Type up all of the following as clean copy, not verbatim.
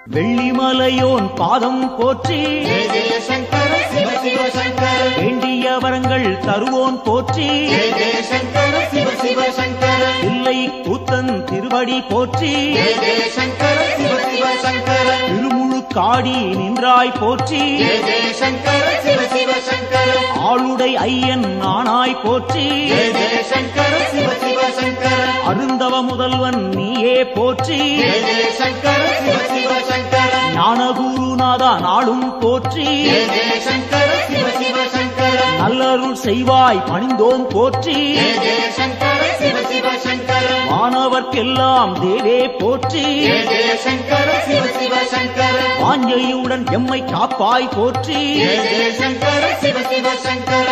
வெள்ளிமலையோன் பாதம் போற்றி ஜெய ஜெய சங்கர சிவ சிவ சங்கர வேண்டிய வரங்கள் தருவோன் போற்றி ஜெய ஜெய சங்கர சிவ சிவ சங்கர இல்லை கூத்தன் திருவடி போற்றி ஜெய ஜெய சங்கர சிவ சிவ சங்கர திருமுழு காடி நின்றாய் போற்றி ஜெய ஜெய சங்கர சிவ சிவ சங்கர ஆளுடை ஐயன் ஆனாய் போற்றி ஜெய ஜெய சங்கர சிவ சிவ சங்கர அருந்தவ முதல்வன் நீயே போற்றி ஜெய ஜெய சங்கர சிவ சிவ சங்கர ஞானகுருநாதா நாளும் போற்றி ஜெய ஜெய சங்கர சிவ சிவ சங்கர நல்லருள் செய்வாய் பணிந்தோம் போற்றி ஜெய ஜெய சங்கர சிவ சிவ சங்கர வானவர்க்கெல்லாம் தேவே போற்றி ஜெய ஜெய சங்கர சிவ சிவ சங்கர வாஞ்சையுடன் எம்மை காப்பாய் போற்றி ஜெய ஜெய சங்கர சிவ சிவ சங்கர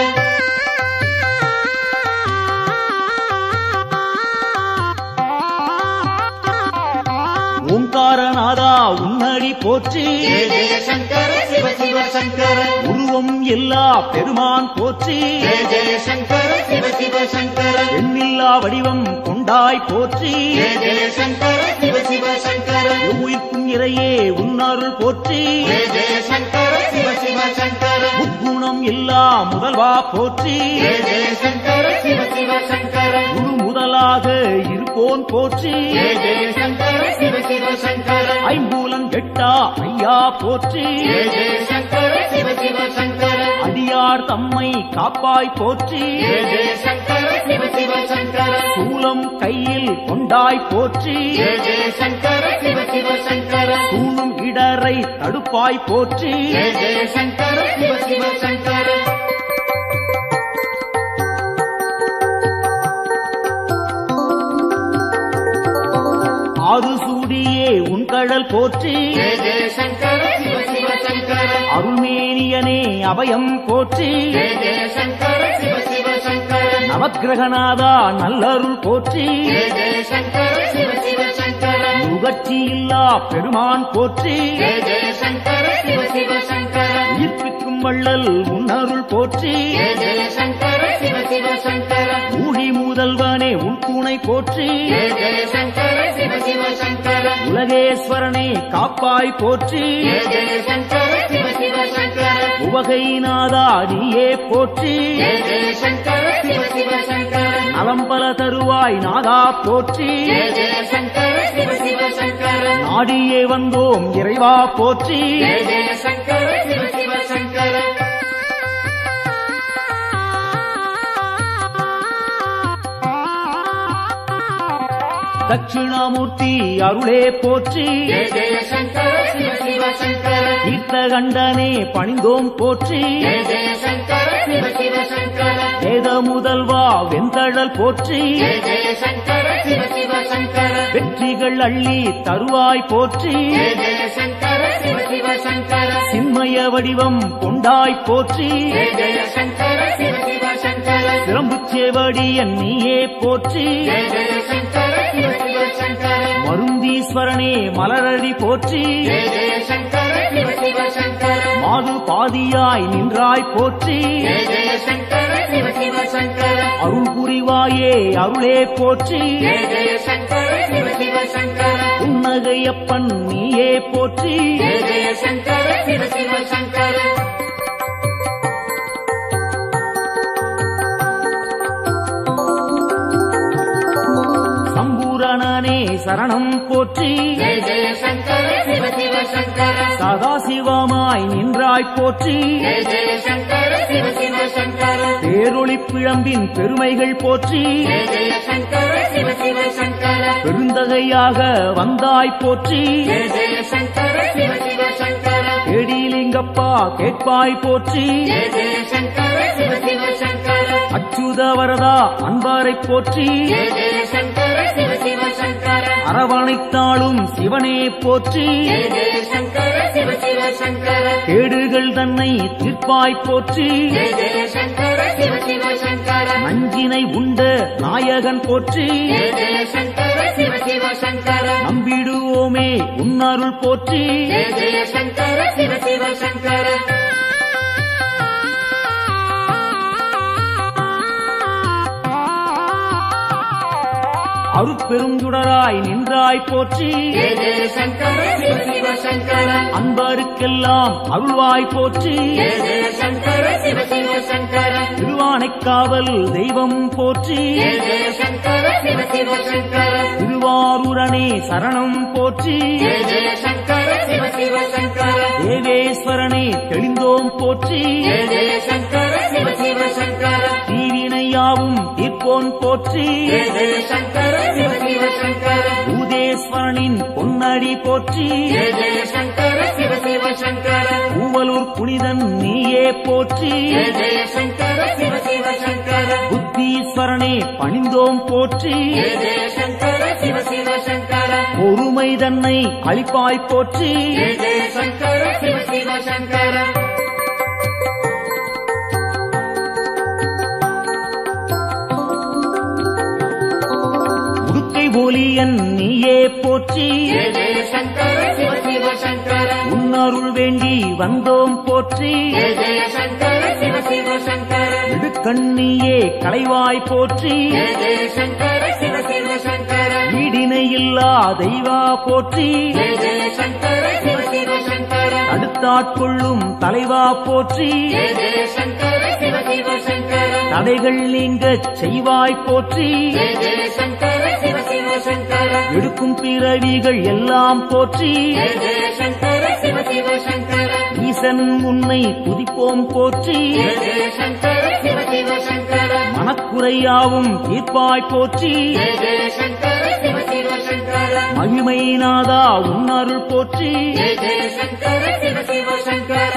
ஓங்காரநாதா உன்னடி போற்றி ஜெய ஜெய சங்கர சிவ சிவ சங்கர உருவம் எல்லா பெருமான் போற்றி ஜெய ஜெய சங்கர சிவ சிவ சங்கர எண்ணில்லா வடிவம் கொண்டாய் போற்றி ஜெய ஜெய சங்கர சிவ சிவ சங்கர உயிர்க்கும் இறையே உன்னருள் போற்றி ஜெய ஜெய சங்கர சிவ சிவ சங்கர முக்குணம் எல்லா முதல்வா போற்றி ஜெய ஜெய சங்கர சிவ சிவ சங்கர குரு முதலாக இருப்போன் போற்றி ஜெய ஜெய சங்கர சிவ சிவ சங்கர ஐம்பூலன் கெட்டா ஐயா போற்றி ஜெய ஜெய சங்கர சிவ சிவ சங்கர அடியார் தம்மை காப்பாய் போற்றி ஜெய ஜெய சங்கர சிவ சிவ சங்கர சூலம் கையில் கொண்டாய் போற்றி ஜெய ஜெய சங்கர சிவ சிவ சங்கர சூழும் இடரை தடுப்பாய் போற்றி ஜெய ஜெய சங்கர சிவ சிவ சங்கர ஆறு சூடியே உன் கடல் போற்றி ஜெய ஜெய சங்கர சிவ சிவ சங்கர அருள்மேனியனே அபயம் போற்றி ஜெய ஜெய சங்கர சிவ சிவ சங்கர நவக்கிரகநாதா நல்லருள் போற்றி ஜெய ஜெய சங்கர சிவ சிவ சங்கர முகச்சி இல்லா பெருமான் போற்றி ஜெய ஜெய சங்கர சிவ சிவ சங்கர உயிர்ப்பிக்கும் வள்ளல் உன்னருள் போற்றி ஜெய ஜெய சங்கர சிவ சிவ சங்கர ஊழி முதல்வனே உன் துணை போற்றி ஜெய ஜெய சங்கர சிவ சிவ சங்கர உலகேஸ்வரனே காப்பாய் போற்றி ஜெய ஜெய சங்கர சிவ சிவ சங்கர உவகைநாதா நீயே போற்றி ஜெய ஜெய சங்கர சிவ சிவ சங்கர நலம்பல தருவாய் நாதா போற்றி ஜெய ஜெய சங்கர சிவ சிவ சங்கர நாடியே வந்தோம் இறைவா போற்றி ஜெய ஜெய சங்கர சிவ சிவ சங்கர தட்சிணாமூர்த்தி அருளே போற்றி ஜெய ஜெய சங்கர சிவ சிவ சங்கர தீர்த்தகண்டனே பணிந்தோம் போற்றி ஜெய ஜெய சங்கர சிவ சிவ சங்கர வேத முதல்வா வெந்தழல் போற்றி ஜெய ஜெய சங்கர சிவ சிவ சங்கர வெற்றிகள் அள்ளி தருவாய் போற்றி ஜெய ஜெய சங்கர சிவ சிவ சங்கர சின்மய வடிவம் கொண்டாய் போற்றி ஜெய ஜெய சங்கர சிவ சிவ சங்கர சிரம்புச்சேவடியன் நீயே போற்றி ஜெய ஜெய சங்கர சிவ சிவ சங்கர மருந்தீஸ்வரனே மலரடி போற்றி ஜெய ஜெய சங்கர சிவ சிவ சங்கர மாது பாதியாய் நின்றாய் போற்றி ஜெய ஜெய சங்கர சிவ சிவ சங்கர அருள் புரிவாயே அருளே போற்றி ஜெய ஜெய சங்கர சிவ சிவ சங்கர புன்னகையப்பன் நீயே போற்றி ஜெய ஜெய சங்கர சிவ சிவ சங்கர சம்பூரணனே சரணம் போற்றி ஜெய ஜெய சங்கர சிவ சிவ சங்கர சதாசிவமாய் நின்றாய் போற்றி ஜெய ஜெய சங்கர சிவ சிவ சங்கர பேரொளி பிழம்பின் பெருமைகள் போற்றி ஜெய ஜெய சங்கர சிவ சிவ சங்கர பெருந்தகையாக வந்தாய் போற்றி ஜெய ஜெய சங்கர சிவ சிவ சங்கர கேடிலிங்கப்பா கேட்பாய் போற்றி ஜெய ஜெய சங்கர சிவ சிவ சங்கர அச்சுத வரதா அன்பாரை போற்றி ஜெய ஜெய சங்கர சிவ சிவ சங்கர அரவணைத்தாளும் சிவனே போற்றி ஜெய ஜெய சங்கர சிவ சிவ சங்கர கேடுகள் தன்னை தீர்ப்பாய் போற்றி ஜெய ஜெய சங்கர சிவ சிவ சங்கர நஞ்சினை உண்ட நாயகன் போற்றி ஜெய ஜெய சங்கர சிவ சிவ சங்கர நம்பிடுவோமே உன்னருள் போற்றி ஜெய ஜெய சங்கர சிவ சிவ சங்கர அருட்பெரும் சுடராய் நின்றாய் போற்றி ஜெய ஜெய சங்கர சிவ சிவ சங்கர அன்பருக்கெல்லாம் அருள்வாய் போற்றி ஜெய ஜெய சங்கர சிவ சிவ சங்கர திருவானைக்காவல் தெய்வம் போற்றி ஜெய ஜெய சங்கர சிவ சிவ சங்கர திருவாரூரணே சரணம் போற்றி ஜெய ஜெய சங்கர சிவ சிவ சங்கர தேவேஸ்வரனே தெளிந்தோம் போற்றி ஜெய ஜெய சங்கர சிவ சிவ சங்கர தீவினையாவும் தீர்ப்போன் போற்றி ஜெய ஜெய சங்கர சிவ சிவ சங்கர பூதேஸ்வரனின் பொன்னடி போற்றி ஜெய ஜெய சங்கர சிவ சிவ சங்கர பூவலூர் புனிதன் நீயே போற்றி ஜெய ஜெய சங்கர சிவ சிவ சங்கர புத்தீஸ்வரனே பணிந்தோம் போற்றி ஜெய ஜெய சங்கர சிவ சிவ சங்கர பொறுமை தன்னை அளிப்பாய் போற்றி ஜெய ஜெய சங்கர சிவ சிவ சங்கர உடுக்கை ஒலியன் நீயே போற்றி ஜெய ஜெய சங்கர சிவ சிவ சங்கர உன்னருள் வேண்டி வந்தோம் போற்றி ஜெய ஜெய சங்கர சிவ சிவ சங்கர இடுக்கண்ணியே களைவாய் போற்றி ஜெய ஜெய சங்கர சிவ சிவ சங்கர ஈடிணையில்லா தெய்வா போற்றி ஜெய ஜெய சங்கர சிவ சிவ சங்கர தடுத்தாட்கொள்ளும் தலைவா போற்றி ஜெய ஜெய சங்கர சிவ சிவ சங்கர தடைகள் நீங்கச் செய்வாய் போற்றி ஜெய ஜெய சங்கர சிவ சிவ சங்கர எடுக்கும் பிறவிகள் எல்லாம் போற்றி ஜெய ஜெய சங்கர சிவ சிவ சங்கர ஈசன் உன்னை துதிப்போம் போற்றி ஜெய ஜெய சங்கர சிவ சிவ சங்கர மனக்குறையாவும் தீர்ப்பாய் போற்றி ஜெய ஜெய சங்கர சிவ சிவ சங்கர மகிமை நாதா உன்னருள் போற்றி ஜெய ஜெய சங்கர சிவ சிவ சங்கர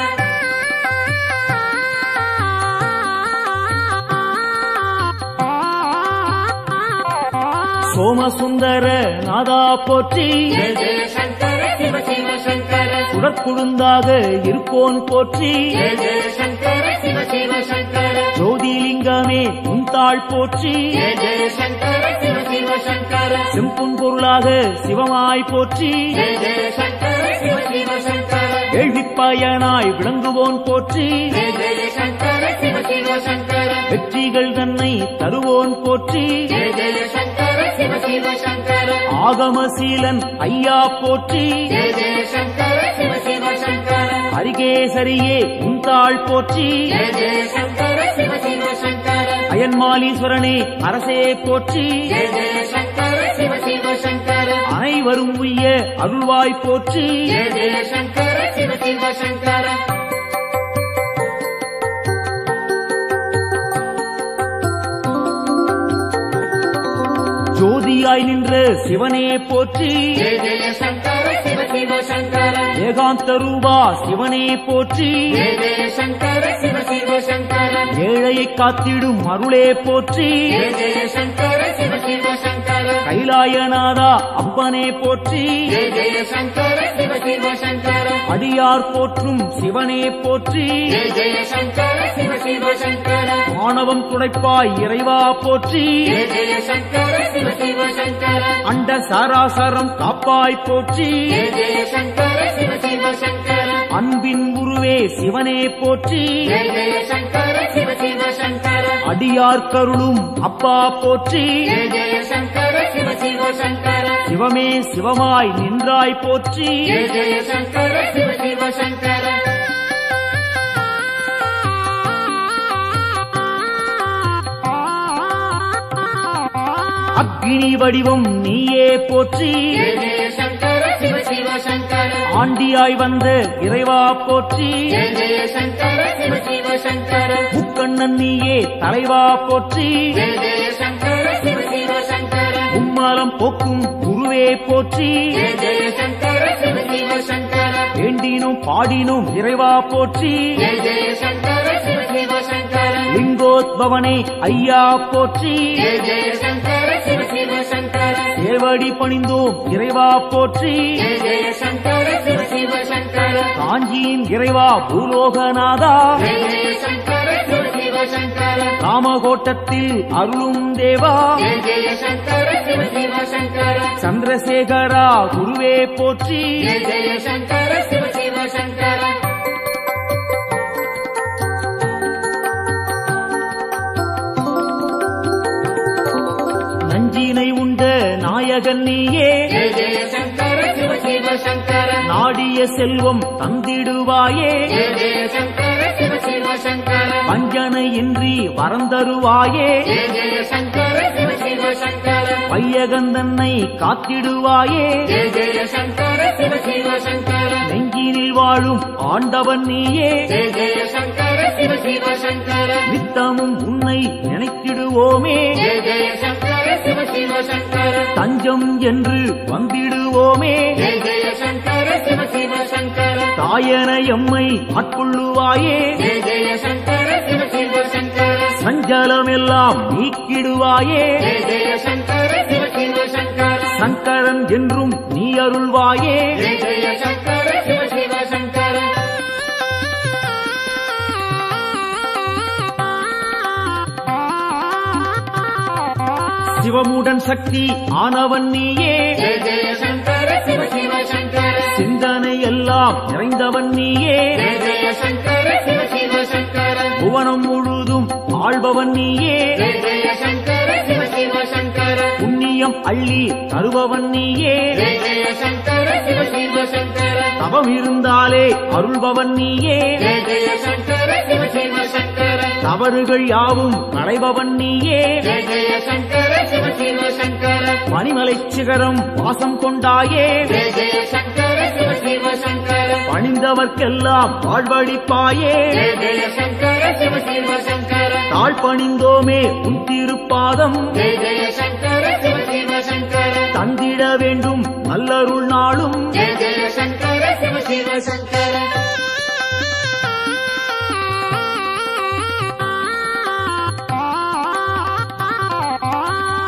சோமசுந்தர நாதா போற்றி ஜெய ஜெய சங்கர சிவ சிவ சங்கர சுடற்குழுந்தாக இருப்போன் போற்றி ஜெய ஜெய சங்கர சிவ சிவ சங்கர ஜோதிலிங்கமே உந்தாள் போற்றி ஜெய ஜெய சங்கர சிவ சிவ சங்கர செம்பொன் பொருளாக சிவமாய் போற்றி ஜெய ஜெய சங்கர சிவ சிவ சங்கர கேள்விப்பயனாய் விளங்குவோன் போற்றி ஜெய ஜெய சங்கர சிவ சிவ சங்கர வெற்றிகள் தன்னை தருவோன் போற்றி ஜெய ஜெய சங்கர சிவ சிவ சங்கர ஆகமசீலன் ஐயா போற்றி ஜெய ஜெய சங்கர சிவ சிவ சங்கர ஹரிகேசரியே உந்தாள் போற்றி ஜெய ஜெய சங்கர சிவ சிவ சங்கர அயன்மாலீஸ்வரனே அரசே போற்றி ஜெய ஜெய சங்கர சிவ சிவ சங்கர அனைவரும் உய்ய அருள்வாய் போற்றி ஜெய ஜெய சங்கர சிவ சிவ சங்கர ஜோதியாய் நின்ற சிவனே போற்றி ஜெய ஜெய சங்கர சிவ சிவ சங்கர ஏகாந்த ரூபா சிவனே போற்றி ஜெய ஜெய சங்கர சிவ சிவ சங்கர ஏழையை காத்திடும் அருளே போற்றி ஜெய ஜெய சங்கர சிவ சிவ சங்கர கைலாயநாதா அப்பனே போற்றி ஜெய ஜெய சங்கர சிவ சிவ சங்கர அடியார் போற்றும் சிவனே போற்றி ஜெய ஜெய சங்கர சிவ சிவ சங்கர ஆணவம் துடைப்பாய் இறைவா போற்றி ஜெய ஜெய சங்கர சிவ சிவ சங்கர அண்ட சராசரம் காப்பாய் போற்றி ஜெய ஜெய சங்கர சிவ சிவ சங்கர அன்பின் உருவே சிவனே போற்றி ஜெய ஜெய சங்கர சிவ சிவ சங்கர அடியார் கருளும் அப்பா போற்றி ஜெய ஜெய சங்கர சிவ சிவ சங்கர சிவமே சிவமாய் நின்றாய் போற்றி ஜெய ஜெய சங்கர சிவ சிவ சங்கர அக்னி வடிவம் நீயே போற்றி ஜெய ஜெய சங்கர சிவ சிவ சங்கர ஆண்டியாய் வந்த இறைவா போற்றி ஜெய ஜெய சங்கர சிவ சிவ சங்கர முக்கண்ணன் நீயே தலைவா போற்றி ஜெய ஜெய சங்கர சிவ சிவ சங்கர உம்மாலம் போக்கும் குருவே போற்றி ஜெய ஜெய சங்கர சிவ சிவ சங்கர வேண்டினும் பாடினும் இறைவா போற்றி ஜெய ஜெய சங்கர சிவ சிவ சங்கர லிங்கோத்பவனே ஐயா போற்றி ஜெய ஜெய சங்கர சிவ சிவ சங்கர தேவடி பணிந்தோம் இறைவா போற்றி ஜெய ஜெய சங்கர சிவ சிவ சங்கர காஞ்சியின் இறைவா பூலோகநாதா ஜெய ஜெய சங்கர சிவ சிவ சங்கர காமகோட்டத்தில் அருளும் தேவா ஜெய ஜெய சங்கர சிவ சிவ சங்கர சந்திரசேகரா குருவே போற்றி ஜெய ஜெய சங்கர சிவ சிவ சங்கர நஞ்சினை உண்ட நாயகன் நீயே ஜெய ஜெய சங்கர சிவ சிவ சங்கர நாடிய செல்வம் தந்திடுவாயே ஜெய ஜெய சங்கர சிவ சிவ சங்கர வஞ்சனையின்றி வரந்தருவாயே ஜெய ஜெய சங்கர சிவ சிவ சங்கர வையகந்தன்னை காத்திடுவாயே ஜெய ஜெய சங்கர சிவ சிவ சங்கர நெஞ்சினில் வாழும் ஆண்டவன் நீயே ஜெய ஜெய சங்கர சிவ சிவ சங்கர நித்தமும் உன்னை நினைத்திடுவோமே ஜெய ஜெய சங்கர சிவ சிவ சங்கர தஞ்சம் என்று வந்திடுவோமே ஜெய ஜெய சங்கர சிவ சிவ சங்கர தாயன எம்மை ஆட்கொள்ளுவாயே ஜெய ஜெய சங்கர சிவ சிவ சங்கர சஞ்சலமெல்லாம் நீக்கிடுவாயே ஜெய ஜெய சங்கர சிவ சிவ சங்கர சங்கரன் என்றும் நீ அருள்வாயே ஜெய ஜெய சங்கர சிவ சிவ சங்கர சிவமுடன் சக்தி ஆனவன் நீயே ஜெய ஜெய சங்கர சிவ சிவ சங்கர சிந்தனை எல்லாம் நிறைந்தவன் நீயே ஜெய ஜெய சங்கர சிவ சிவ சங்கர புவனம் முழுதும் ஆள்பவன் நீயே ஜெய ஜெய சங்கர சிவ சிவ சங்கர புண்ணியம் அள்ளி தருபவன் நீயே ஜெய ஜெய சங்கர சிவ சிவ சங்கர தவம் இருந்தாலே அருள்பவன் நீயே ஜெய ஜெய சங்கர சிவ சிவ சங்கர தவறுகள் யாவும் களைபவன் நீயே ஜெய ஜெய சங்கர சிவ சிவ சங்கர பனிமலைச் சிகரம் வாசம் கொண்டாயே ஜெய ஜெய சங்கர சிவ சிவ சங்கர பணிந்தவர்க்கெல்லாம் வாழ்வழிப்பாயே ஜெய ஜெய சங்கர சிவ சிவ சங்கர தாழ் பணிந்தோமே உன் திருப்பாதம் ஜெய ஜெய சங்கர சிவ சிவ சங்கர தந்திட வேண்டும் நல்லருள் நாளும் ஜெய ஜெய சங்கர சிவ சிவ சங்கர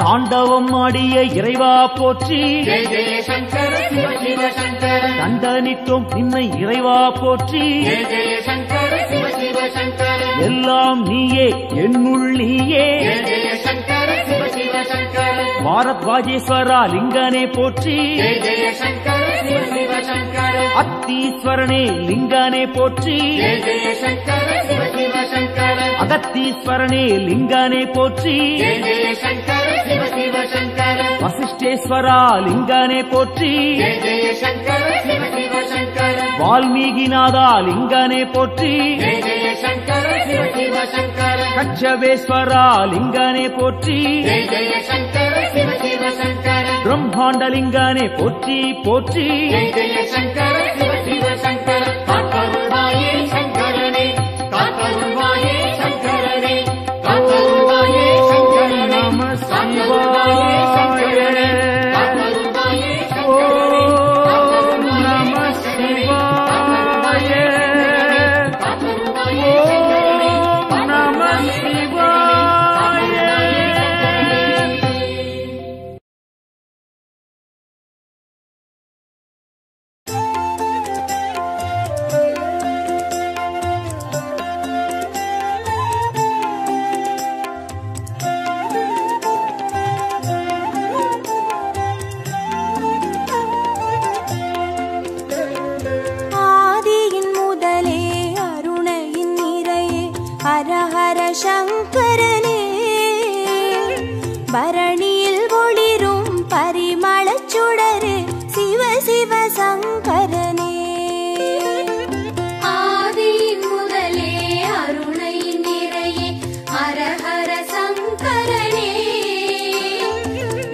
தாண்டவம் ஆடிய இறைவா போற்றி ஜெய ஜெய சங்கர சிவ சிவ சங்கர தண்டனிட்டோம் நின்னை இறைவா போற்றி ஜெய ஜெய சங்கர சிவ சிவ சங்கர எல்லாம் நீயே என்னுள் நீயே ஜெய ஜெய சங்கர சிவ சிவ சங்கர பாரத்வாஜேஸ்வரா லிங்கனே போற்றி ஜெய ஜெய சங்கர சிவ சிவ சங்கர அத்தீஸ்வரனே லிங்கனே போற்றி ஜெய ஜெய சங்கர சிவ சிவ சங்கர அகத்தீஸ்வரனே லிங்கனே போற்றி ஜெய ஜெய சங்கர சிவ சிவ சங்கர வசிஷ்டேஸ்வரா லிங்கனே போற்றி ஜெய ஜெய சங்கர சிவ சிவ சங்கர வால்மீகிநாதா லிங்கனே போற்றி ஜெய ஜெய சங்கர சிவ சிவ சங்கர கச்சவேஸ்வரா லிங்கனே போற்றி ஜெய ஜெய சங்கர சிவ சிவ சங்கர பிரம்மாண்டலிங்கனே போற்றி போற்றி ஜெய ஜெய சங்கர சிவ சிவ சங்கர காத்தருள்வாயே சங்கரனே காத்தருள்வாயே சங்கரனே காத்தருள்வாயே சங்கரனே நம காத்தருள்வாயே சங்கரனே சிவாய காத்தருள்வாயே ஓம் நம சிவாய காத்தருள்வாயே ஓம் நம சிவாய ஆதியின் முதலே அருணையின் நிறையே ஹரஹர சங்கரனே பரணியில் ஒளிரும் பரிமளச் சுடரே சிவ சிவ சங்கரனே ஆதியின் முதலே அருணையின் நிறையே ஹரஹர சங்கரனே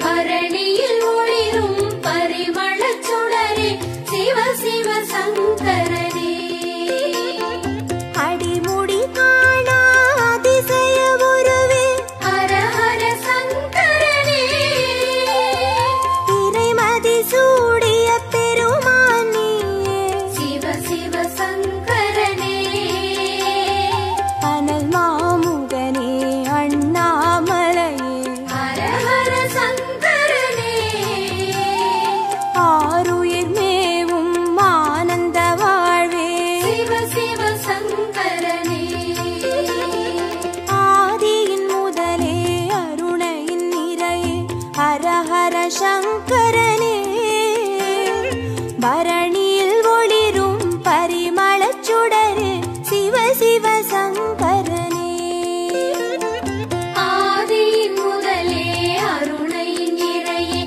பரணியில் ஒளிரும் பரிமளச் சுடரே சிவ சிவ சங்கரனே அடிமுடி காணா அதிசய உருவே ஹரஹர சங்கரனே இறைமதி சூடிய பெருமான் நீயே சிவ சிவ சங்கரனே அனல் மாமுகனே அண்ணாமலையே ஹரஹர சங்கரனே ஆருயிர் மேவும் ஆனந்த வாழ்வே சிவ சிவ சங்கரனே ஆதியின் முதலே அருணையின் நிறையே ஹரஹர சங்கரனே பரணியில் ஒளிரும் பரிமளச் சுடரே சிவ சிவ சங்கரனே ஆதியின் முதலே அருணையின் நிறையே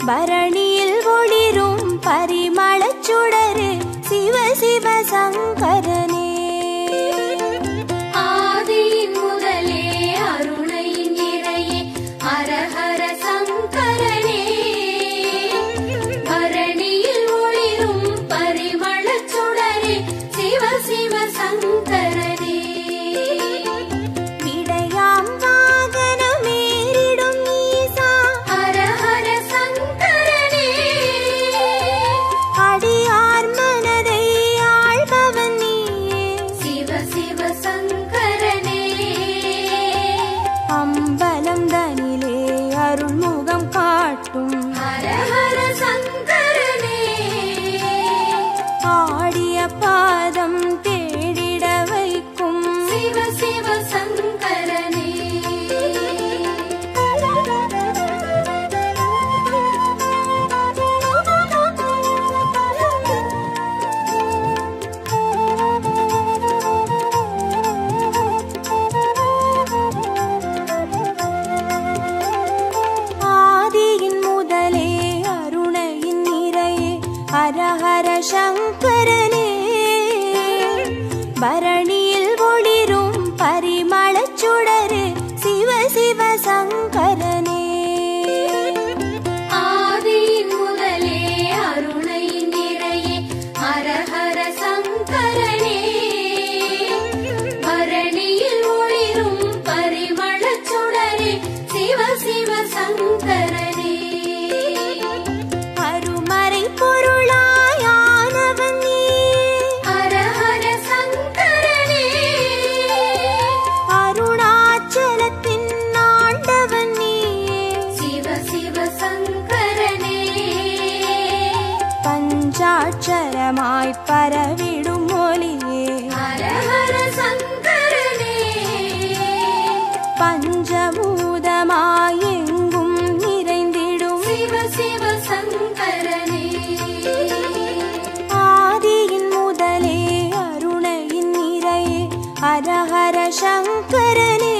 பரணியில் ஒளிரும் பரிமளச் சுடரு சிவ சிவ சங்கரனே. ஆதியின் முதலே அருணையின் நிறையே ஹர ஹர சங்கரனே. பரணியில் ஒளிரும் பரிமளச் சுடரே சிவ சிவ சங்கரனே. விடையாம் வாகனமேறிடும் ஈசா ஹர ஹர சங்கரனே. அடியார் மனதை ஆள்பவன் நீயே சிவ சிவ சங்கரனே. அம்பலம் தனிலே அருள்முகம் காட்டும் ஹர ஹர சங்கரனே. ஆடிய பாதம் தேடிட வைக்கும் சிவ சிவ சங்கரனே. ஆதியின் முதலே அருணையின் நிறையே ஹர ஹர சங்கரனே. பரணியில் ஒளிரும் பரிமளச் சுடரு சிவ சிவ சங்கரனே. ஆதியின் முதலே அருணையின் நிறையே ஹர ஹர சங்கரனே. பரணியில் ஒளிரும் பரிமளச் சுடரே சிவ சிவ சங்கரனே. அருமறை பொருளாயானவன் நீயே ஹர ஹர சங்கரனே. அருணாச்சலத்தின் ஆண்டவன் நீயே சிவ சிவ சங்கரனே. பஞ்சாட்சரமாய் பரவிடும் ஒளியே ஹர ஹர சங்கரனே. பஞ்சபூதமாய் எங்கும் நிறைந்திடும் சிவ சிவ சங்கரனே. ஆதியின் முதலே அருணையின் நிறையே ஹர ஹர சங்கரனே.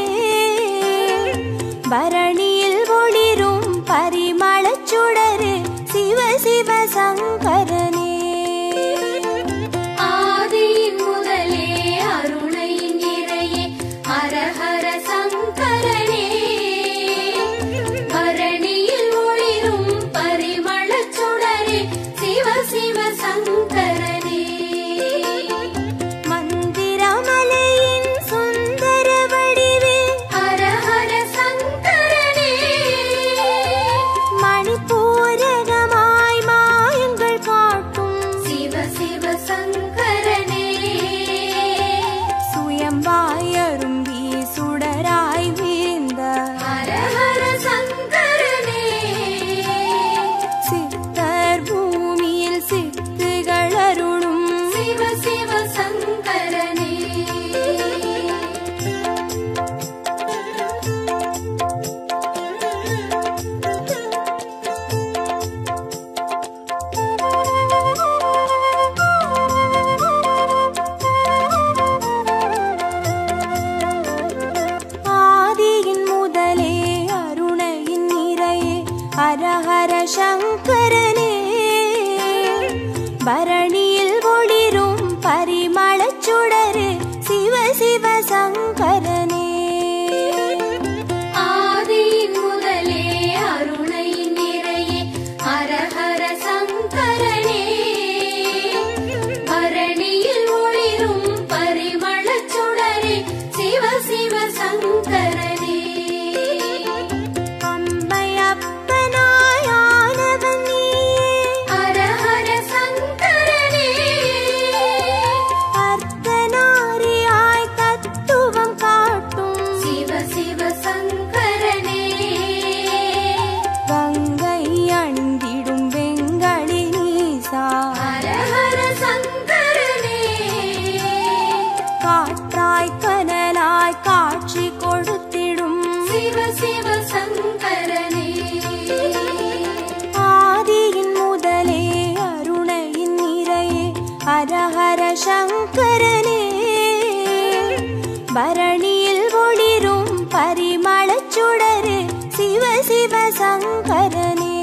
பரணியில் ஒளிரும் பரிமளச் சுடரு சிவ சிவ சங்கரனே. ஆதியின் முதலே அருணையின் நிறையே ஹர ஹர சங்கரனே. பரணியில் ஒளிரும் பரிமளச் சுடரே சிவ சிவ சங்கரனே. மந்திரமலையின் சுந்தர வடிவே ஹர ஹர சங்கரனே. மணிப்பூரகமாய் மாயங்கள் காட்டும் சிவ சிவ சங்கரனே. சுயம்பாயரும்பி சுடராய் வீழ்ந்த ஹர ஹர சங்கரனே. சித்தர் பூமியில் சித்துகள் அருளும் சிவ சிவ சங்கரனே. ஆதியின் முதலே அருணையின் நிறையே ஹர ஹர சங்கரனே. பரணியில் ஒளிரும் பரிமளச் சுடரு சிவ சிவ சங்கரனே. ஆதியின் முதலே அருணையின் நிறையே ஹர ஹர சங்கரனே. பரணியில் ஒளிரும் பரிமளச் சுடரே சிவ சிவ சங்கரனே. அம்மையப்பனாய் ஆனவன் நீயே ஹர ஹர சங்கரனே. அர்த்தநாரியாய் தத்துவம் காட்டும் சிவ சிவ சங்கரனே. கங்கை அணிந்திடும் வெங்களி நீசா ஹர ஹர சங்கரனே. காற்றாய் கனலாய் காட்சி கொடுத்திடும் சிவ சிவ சங்கரனே. ஆதியின் முதலே அருணையின் நிறையே ஹர ஹர சங்கரனே. பரணியில் ஒளிரும் பரிமளச் சுடரு சிவ சிவ சங்கரனே.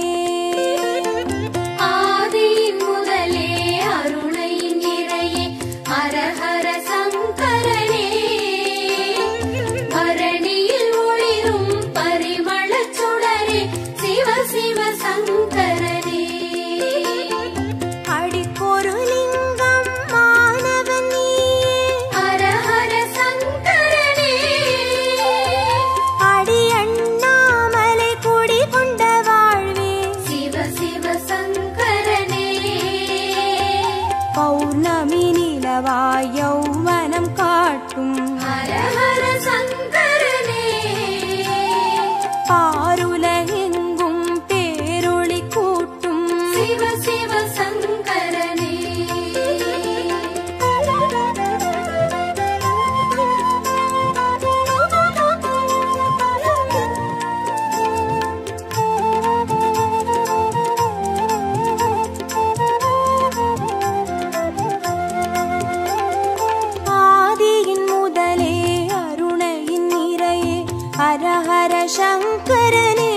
அளவாய் யௌவனம் காட்டும் ஹர ஹர சங்கரனே பாருலகெங்கும் பேரொளி கூட்டும் சிவ சிவ சங்கரனே ஹர ஹர சங்கரனே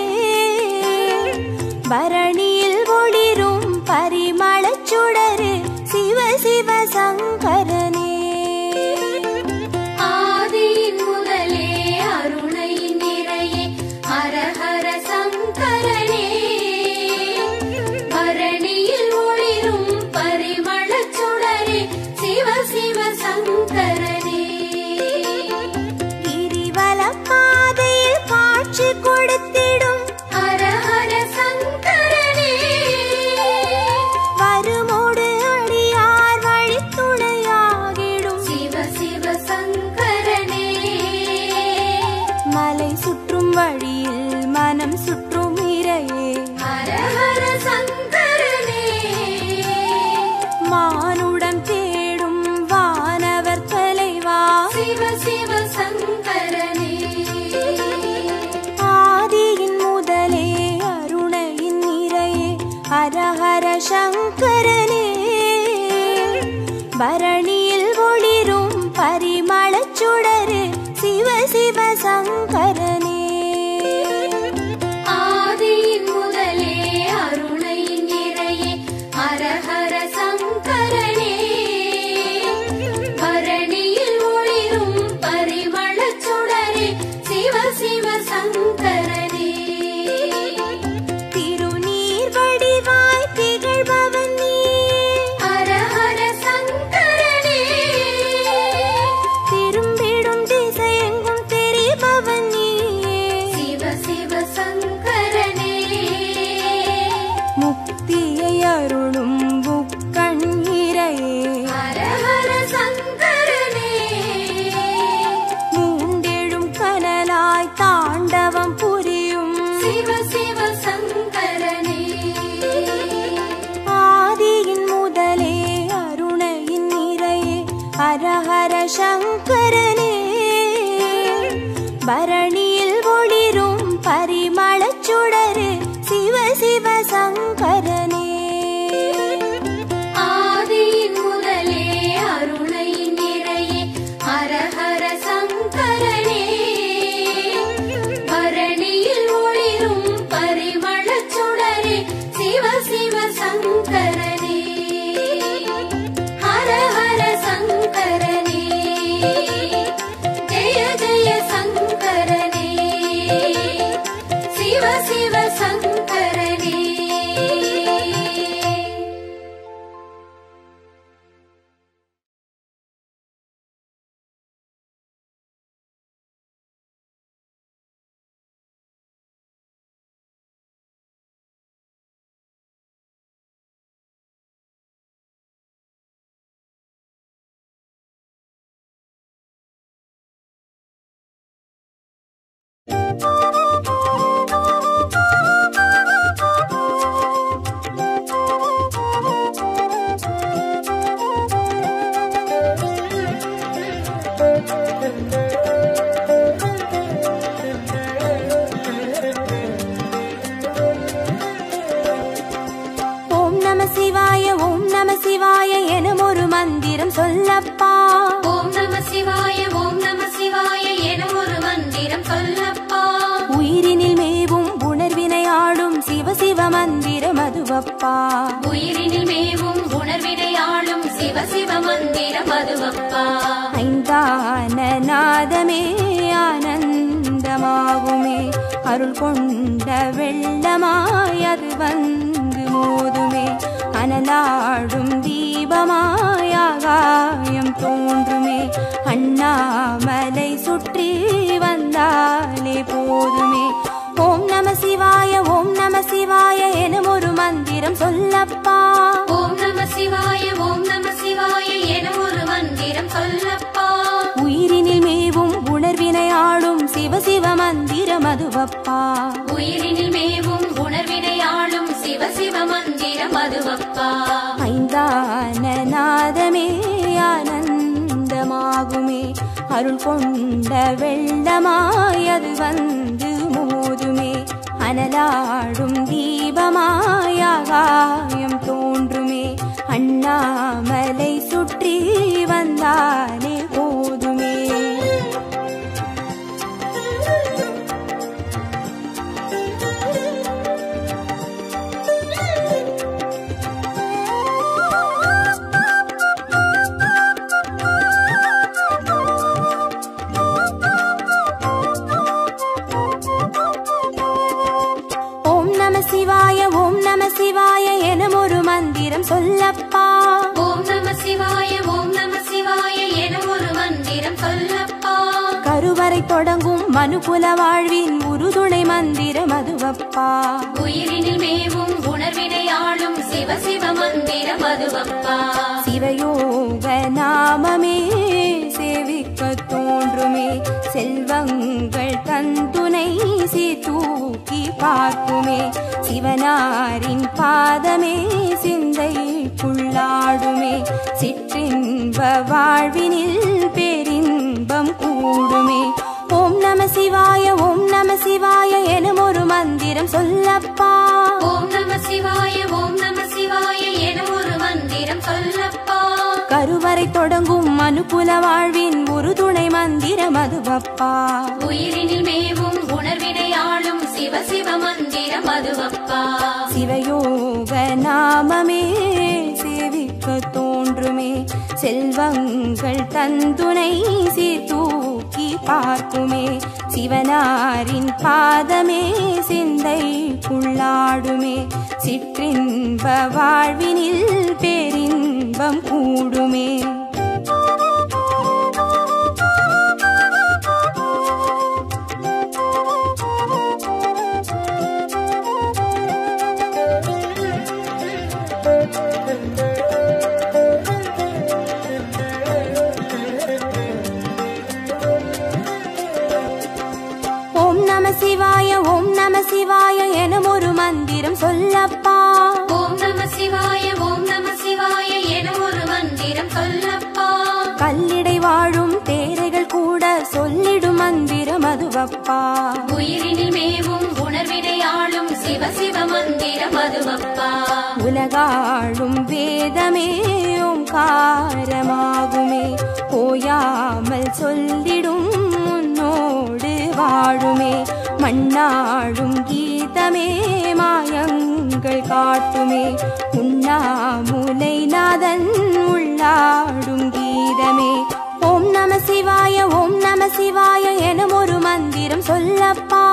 பரணியில் ஒளிரும் பரிமளச் சுடரே சிவ சிவ சங்கரனே ஆதியின் முதலே அருணையின் நிறையே ஹர ஹர சங்கரனே பரணியில் ஒளிரும் பரிமளச் சுடரே சிவ சிவ சங்கரனே கொடுத்திடும் ஹர ஹர சங்கரனே வருமோடு அடியார் வழித்துணையாகிடும் சிவ சிவ சங்கரனே மலை சுற்றும் வழியில் மனம் சுற்றும் இறையே ஹர ஹர சங்கரனே மானுடம் தேடும் வானவர் தலைவா சிவ சிவ சங்கரனே ஹர ஹர சங்கரனே பரணியில் ஒளிரும் பரிமளச் சுடரே சிவ சிவ சங்கரனே ஆதியின் முதலே அருணையின் நிறையே ஹர ஹர சங்கரனே பரணியில் ஒளிரும் பரிமளச் சுடரே சிவ சிவ சங்கரனே ஹர ஹர சங்கரனே பரணியில் ஒளிரும் பரிமளச் சுடரே சிவ சிவ சங்கரனே ஆதியின் முதலே அருணையின் நிறையே ஹர ஹர சங்கரனே பரணியில் ஒளிரும் பரிமளச் சுடரே சிவ சிவ சங்கரனே ஹர ஹர சங்கரனே ஜெய ஜெய சங்கரனே சிவ சிவ சங்கரனே ஓம் நம சிவாய எனும் ஒரு மந்திரம் சொல்லப்பா. ஓம் நம சிவாய எனும் ஒரு மந்திரம் சொல்லப்பா. உயிரினில் மேவும் உணர்வினை ஆளும் சிவ சிவ மந்திரம் அதுவப்பா. உயிரினில் மேவும் உணர்வினை ஆளும் சிவ சிவ மந்திரம் அதுவப்பா. ஐந்தான நாதமே ஆனந்தமாகுமே, அருள் கொண்ட வெள்ளமாய் அது வந்து மோதுமே, அனலாடும் தீபமாய் ஆகாயம் தோன்றுமே, அண்ணாமலை சுற்றி வந்தாலே போதுமே. ஓம் நம சிவாய எனும் ஒரு மந்திரம் சொல்லப்பா. ஓம் நம சிவாய எனும் ஒரு மந்திரம் அதுவப்பா. உயிரினில் மேவும் உணர்வினை ஆளும் சிவ சிவ மந்திரம் அதுவப்பா. ஐந்தான நாதமே ஆனந்தமாகுமே, அருள் கொண்ட வெள்ளமாய் அது வந்து மோதுமே, அனலாடும் தீபமாய் ஆகாயம் தோன்றுமே, அண்ணாமலை சுற்றி வந்தாலே போதுமே. சிவாய ஓம் நம சிவாய எனும் ஒரு மந்திரம் சொல்லப்பா. ஓம் நம சிவாய ஓம் நம சிவாய எனும் ஒரு மந்திரம் சொல்லப்பா. கருவறை தொடங்கும் மனுகுல வாழ்வின் உறுதுணை மந்திரம் அதுவப்பா. உயிரினில் மேவும் உணர்வினை ஆளும் சிவ சிவ மந்திரம் அதுவப்பா. சிவயோக நாமமே சேவிக்க தோன்றுமே, செல்வங்கள் தந்துணை தூக்கி பார்க்குமே, சிவனாரின் பாதமே சிந்தைக்குள்ளாடுமே, சிற்றின்ப வாழ்வினில் பேரின்பம் கூடுமே. ஓம் நம சிவாய ஓம் நம சிவாய எனும் ஒரு மந்திரம் சொல்லப்பா. ஓம் நம சிவாய ஓம் நம சிவாய எனும் ஒரு மந்திரம் சொல்லப்பா. கருவறை தொடங்கும் மனுகுல வாழ்வின் உறுதுணை மந்திரம் அதுவப்பா. உயிரினில் மேவும் உணர்வினை ஆளும் சிவ சிவ மந்திரம் அதுவப்பா. சிவயோக நாமமே சேவிக்க தோன்றுமே, செல்வங்கள் தந்துணை தூக்கி பார்க்குமே, சிவனாரின் பாதமே சிந்தைக்குள்ளாடுமே, சிற்றின்ப வாழ்வினில் பேரின்பம் கூடுமே. ஓம் நம சிவாய ஓம் நம சிவாய எனும் ஒரு மந்திரம் சொல்லப்பா. ஓம் நம சிவாய ஓம் நம சிவாய எனும் ஒரு மந்திரம் சொல்லப்பா. கல்லிடை வாழும் தேரைகள் கூட சொல்லிடும் மந்திரம் அதுவப்பா. உயிரினில் மேவும் உணர்வினை ஆளும் சிவ சிவ மந்திரம் அதுவப்பா. உலகாளும் வேதமே ஓங்காரமாகுமே, ஓயாமல் சொல்லிடும் உன்னோடு வாழுமே, மண்ணாடும் கீதமே மாயங்கள் காட்டுமே, உண்ணாமுலை நாதன் உள்ளாடும் கீதமே. ஓம் நம சிவாய ஓம் நம சிவாய எனும் ஒரு மந்திரம் சொல்லப்பா.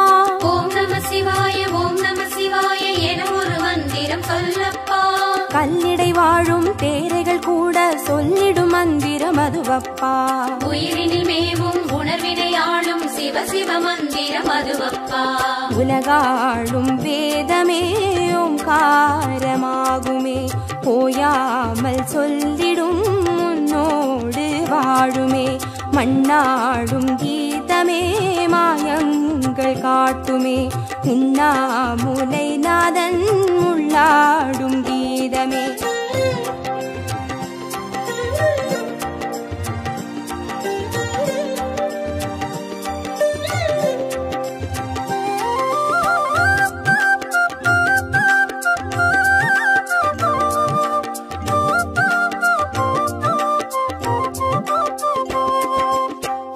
ஓம் நம சிவாய ஓம் நம சிவாய எனும் ஒரு மந்திரம் சொல்லப்பா. கல்லிடை வாழும் தேரைகள் கூட சொல்லிடும் மந்திரம் அதுவப்பா. உயிரினில் மேவும் உணர்வினை ஆளும் சிவ சிவ மந்திரம் அதுவப்பா. உலகாளும் வேதமே ஓங்காரமாகுமே, ஓயாமல் சொல்லிடும் உன்னோடு வாழுமே, மண்ணாடும் கீதமே மாயங்கள் காட்டுமே, உண்ணாமுலை நாதன் உள்ளாடும் கீதமே.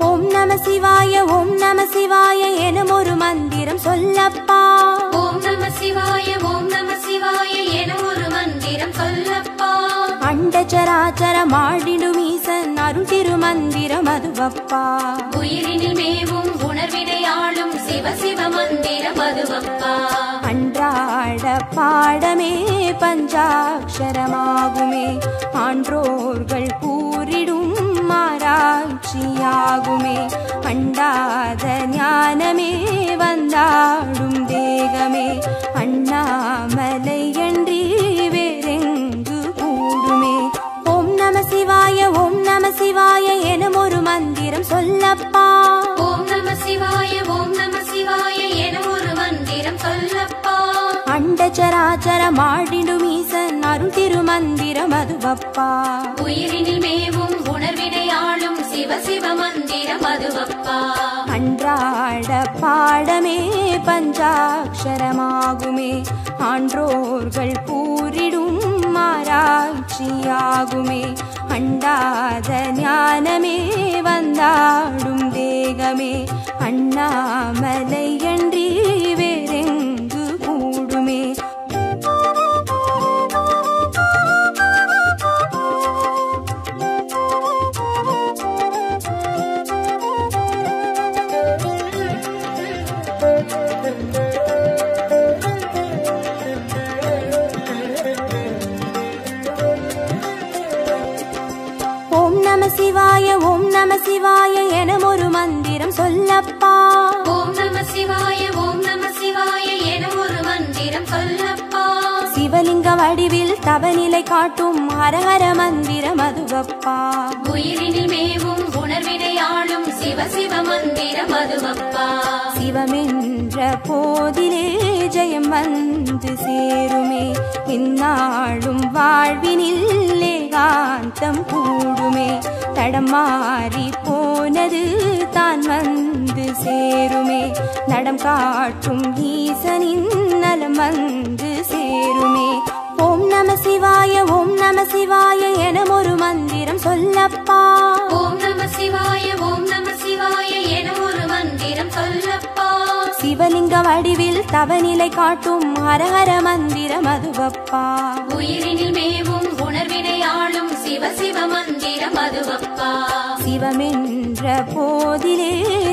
ஓம் நம சிவாய ஓம் நம சிவாய எனும் ஒரு மந்திரம் சொல்லப்பா. ஓம் நம சிவாய ஓம் நம சிவாய எனும் ஒரு மந்திரம் சொல்லப்பா. அண்டச்சராச்சரம் ஆடிடும் ஈசன் அருள் திருமந்திரம் அதுவப்பா. உயிரினில் மேவும் உணர்வினை ஆளும் சிவ சிவ மந்திரம் அதுவப்பா. அன்றாட பாடமே பஞ்சாட்சரமாகுமே, ஆன்றோர்கள் கூறிடும் ஆராய்ச்சியாகுமே, அண்டாத ஞானமே வந்தாடும் தேகமே, அண்ணாமலை என்றி வேறெங்கு கூடுமே. ஓம் நம சிவாய ஓம் நம சிவாய எனும் ஒரு மந்திரம் சொல்லப்பா. ஓம் நம சிவாய ஓம் நம சிவாய மதுவப்பா. உயிரினில் மேவும் உணர்வினை ஆளும் சிவ சிவ மந்திரம் அதுவப்பா. அன்றாட பாடமே பஞ்சாட்சரமாகுமே, ஆன்றோர்கள் கூறிடும் ஆராய்ச்சியாகுமே. அண்டாத ஞானமே வந்தாடும் தேகமே, அண்ணாமலையன்றி வேறெங்கு கூடுமே. ஓம் நம சிவாய ஓம் நம சிவாய என ஒரு மந்திரம் சொல்லப்பா. ஓம் நம சிவாய ஓம் நம சிவாய என ஒரு மந்திரம் சொல்லப்பா. சிவலிங்க வடிவில் தவநிலை காட்டும் ஹரஹர மந்திரம் அதுவப்பா. உயிரினில் மேவும் உணர்வினை ஆளும் சிவ சிவ மந்திரம் அதுவப்பா. சிவமென்ற போதிலே ஜெயம் வந்து சேருமே, இந்நாளும் வாழ்வினில் ஏகாந்தம் கூடுமே. தடம் மாறி போனது தான் வந்து சேருமே, நடம் காட்டும் ஈசனின் நலம் வந்து சேருமே. ஓம் நம சிவாய ஓம் நம சிவாய என ஒரு மந்திரம் சொல்லப்பா. ஓம் நம சிவாய ஓம் நம சிவாய என ஒரு மந்திரம் சொல்லப்பா. சிவலிங்க வடிவில் தவநிலை காட்டும் ஹரஹர மந்திரம் அதுவப்பா. உயிரினில் மேவும் உணர்வினை ஆளும் சிவ சிவ மந்திரம் அதுவப்பா. சிவமென்ற போதிலே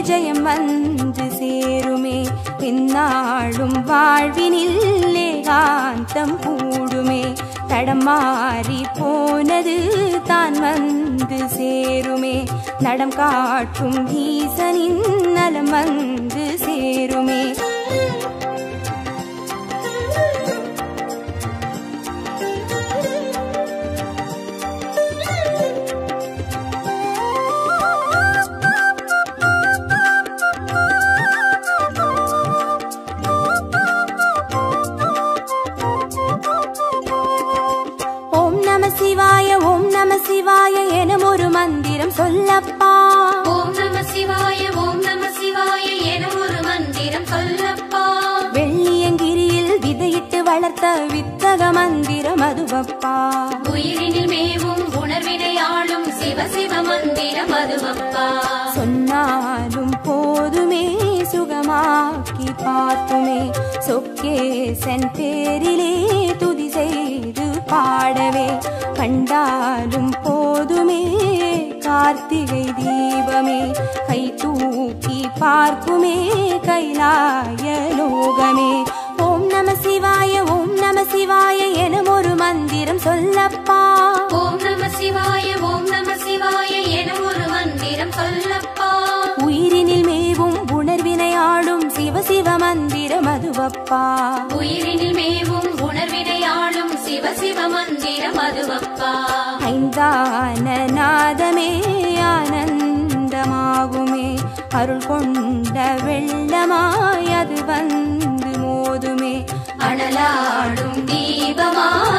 ஜெயம் வந்து சேருமே, இந்நாளும் வாழ்வினில் ஏகாந்தம் கூடுமே. தடம் மாறி போனது தான் வந்து சேருமே, நடம் காட்டும் ஈசனின் நலம் வந்து சேருமே. ஓம் நம சிவாய ஓம் நம சிவாய என ஒரு மந்திரம் சொல்லப்பா. ஓம் நம சிவாய ஓம் நம சிவாய என ஒரு மந்திரம் சொல்லப்பா. வெள்ளியங்கிரியில் விதையிட்டு வளர்த்த வித்தக மந்திரம் அதுவப்பா. உயிரினில் மேவும் உணர்வினை ஆளும் சிவ சிவ மந்திரம் அதுவப்பா. சொன்னாலும் போதுமே சுகமாக்கி பார்த்துமே, சொக்கேசன் பேரிலே துதி செய்து பாடவே. கண்டாலும் போதுமே கார்த்திகை தீபமே, கை தூக்கி பார்க்குமே கைலாய லோகமே. ஓம் நம சிவாய ஓம் நம சிவாய என ஒரு மந்திரம் சொல்லப்பா. ஓம் நம சிவாய ஓம் நம சிவாய என ஒரு மந்திரம் சொல்லப்பா. உயிரினில் மேவும் உணர்வினை ஆளும் சிவ சிவ மந்திரம் அதுவப்பா. உயிரினில் மேவும் உணர்வினை ஆளும் சிவ சிவ மந்திரம் அதுவப்பா. ஐந்தான நாதமே ஆனந்தமாகுமே, அருள் கொண்ட வெள்ளமாய் அது வந்து மோதுமே. அனலாடும் தீபமாய்